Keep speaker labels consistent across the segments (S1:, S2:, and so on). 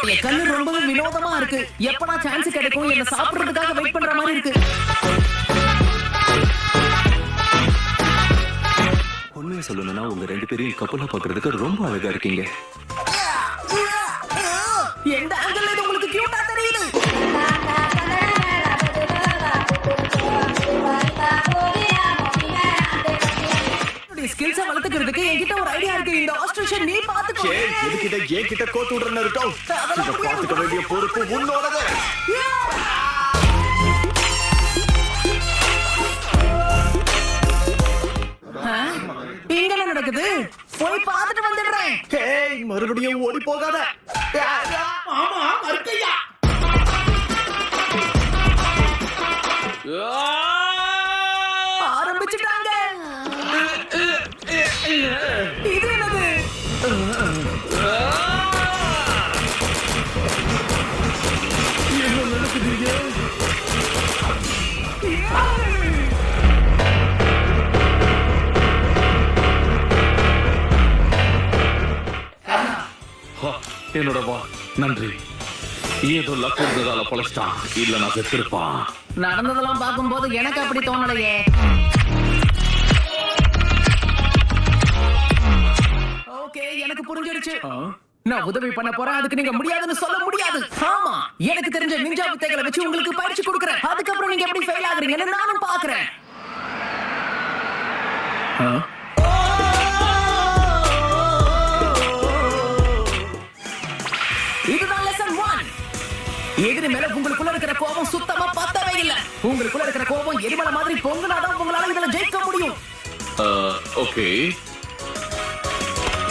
S1: என் கண்ணு ரொம்பவே வினோதமா இருக்கு. எப்படா சான்ஸ் கிடைக்கும் என்ன சாப்பிடுறதுக்காக வெயிட் பண்ற மாதிரி இருக்கு.
S2: உண்மையை சொல்லணும்னா உங்க 2 பேரையும் கப்பலா பாக்குறதுக்கு ரொம்ப அழகா இருக்கீங்க.
S1: எந்த ஆங்கிள் இது உங்களுக்கு கியூட்டா தெரியுது? ஸ்கில்ஸை வளர்த்துக்கிறதுக்கு என்கிட்ட ஒரு ஐடியா இருக்கு. இந்த ஆஸ்ட்ரேஷன் நீ பாத்துக்கோ.
S2: என்கிட்ட கோத்து விடுறேன்னு இருக்கோம். இத பாத்துக்க வேண்டிய பொறுப்பு உன்னோடது.
S1: இங்க என்ன நடக்குது? போய் பார்த்துட்டு வந்துடுறேன்.
S2: ஹேய், மறுபடியும் ஓடி போகாத.
S1: ஆமா, மறுக்கையா. ஆரம்பிச்சுட்டாங்க. இது என்னது?
S2: என்ன நடக்குதுங்க? என்னோட வா நன்றி. ஏதோ லக் இருந்ததால பொழைச்சிட்டான். இல்ல நான் செத்துருப்பான்.
S1: நடந்ததெல்லாம் பார்க்கும்போது எனக்கு அப்படி தோணலையே. ஓகே, எனக்கு புரிஞ்சிருச்சு. நான் உதவி பண்ண போறேன். அதுக்கு நீங்க முடியாதுன்னு சொல்ல முடியாது. ஆமா, எனக்கு தெரிஞ்ச நிஞ்சா வித்தைகளை வச்சு உங்களுக்கு பயிற்சி கொடுக்கறேன். அதுக்கப்புறம் நீங்க எப்படி ஃபெயில் ஆகுறீங்கன்னு நானும் பாக்குறேன். இதுதான் லெசன் 1. எதிரி மேல உங்களுக்குள்ள இருக்கிற கோபம் சுத்தமா பத்தவே இல்ல. உங்களுக்குள்ள இருக்கிற கோபம் எரிமலை மாதிரி பொங்குனாதான் உங்களால இதுல ஜெயிக்க முடியும்.
S2: ஓகே.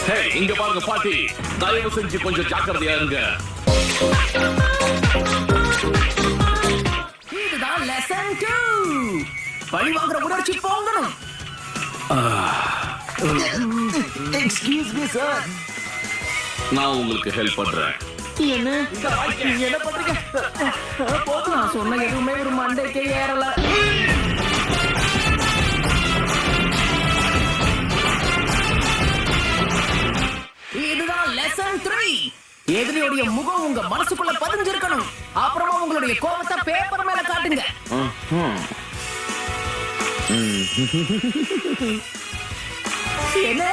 S2: ஹே, இங்க பாருங்க பாட்டி. தயவு செஞ்சு கொஞ்சம் ஜாக்கிரதையா இருங்க.
S1: இதுதான் லெசன் 2. பழி வாங்குற உணர்ச்சி போங்கணும்.
S3: Excuse me sir.
S2: நான் உங்களுக்கு ஹெல்ப் பண்றேன்.
S1: என்ன பண்றீங்க? போதும், நான் சொன்ன எதுவுமே ஒரு மண்டைக்கே ஏறல. இதுதான் லெசன் 3. எதிரியோடைய முகம் உங்க மனசுக்குள்ள பதிஞ்சிருக்கணும். அப்புறமா உங்களுடைய கோபத்தை பேப்பர் மேல காட்டுங்க. என்ன?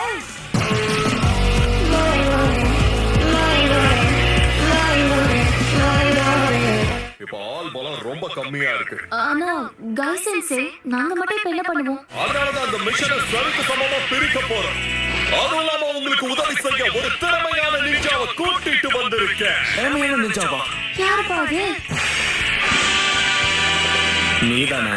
S4: இப்ப ஆல் பலம் ரொம்ப கம்மியா இருக்கு.
S5: ஆனா காய் சென்சே, நாங்க மட்டும் இப்ப என்ன பண்ணுவோம்?
S4: அதனாலதான் அந்த மிஷனை சரிக்கு சமமா பிரிக்க போறோம். அதுவும் இல்லாம உங்களுக்கு உதவி செய்ய ஒரு திறமையான நிஞ்சாவை கூட்டிட்டு வந்திருக்கேன்.
S2: திறமையான நிஞ்சாவா?
S5: யாருப்பா அது?
S2: நீதானே?